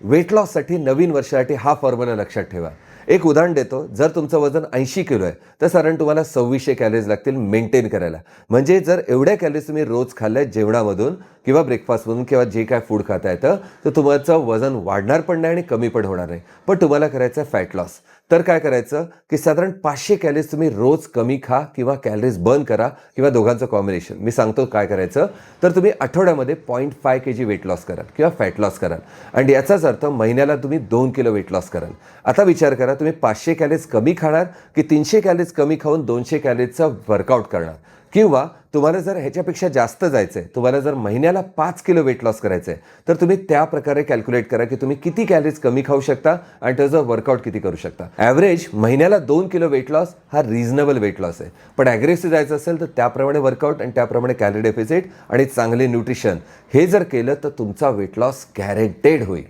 Weight लॉससाठी नवीन वर्षासाठी हा formula लक्षात ठेवा. एक उदाहरण देतो. जर तुमचं वजन 80 किलो आहे तर साधारण तुम्हाला 2600 कॅलरीज लागतील मेंटेन करायला. म्हणजे जर एवढ्या कॅलरीज तुम्ही रोज खाल्ल्या जेवणामधून किंवा ब्रेकफास्टमधून किंवा जे काय फूड खाता येतं तर तुमचं वजन वाढणार पण नाही आणि कमी पण होणार नाही. पण तुम्हाला करायचं आहे फॅट लॉस. तर काय करायचं की साधारण 500 कॅलरीज तुम्ही रोज कमी खा किंवा कॅलरीज बर्न करा किंवा दोघांचं कॉम्बिनेशन. मी सांगतो काय करायचं. तर तुम्ही आठवड्यामध्ये 0.5 kg वेट लॉस कराल किंवा फॅट लॉस कराल आणि याचाच अर्थ महिन्याला तुम्ही 2 किलो वेट लॉस कराल. आता विचार करा तुम्ही 500 कॅलरीज कमी खाणार की 300 कॅलरीज कमी खाऊन 200 कॅलरीजचं वर्कआउट करणार. किंवा तुम्हाला जर ह्याच्यापेक्षा जास्त जायचं आहे, तुम्हाला जर महिन्याला 5 किलो वेट लॉस करायचं आहे तर तुम्ही त्या प्रकारे कॅल्क्युलेट करा की तुम्ही किती कॅलरीज कमी खाऊ शकता आणि त्याचं वर्कआउट किती करू शकता. ॲव्हरेज महिन्याला 2 किलो वेट लॉस हा रिझनेबल वेट लॉस आहे. पण ॲग्रेसिव्ह जायचं असेल तर त्याप्रमाणे वर्कआउट आणि त्याप्रमाणे कॅलरी डेफिसिट आणि चांगले न्यूट्रिशन हे जर केलं तर तुमचा वेट लॉस गॅरंटेड होईल.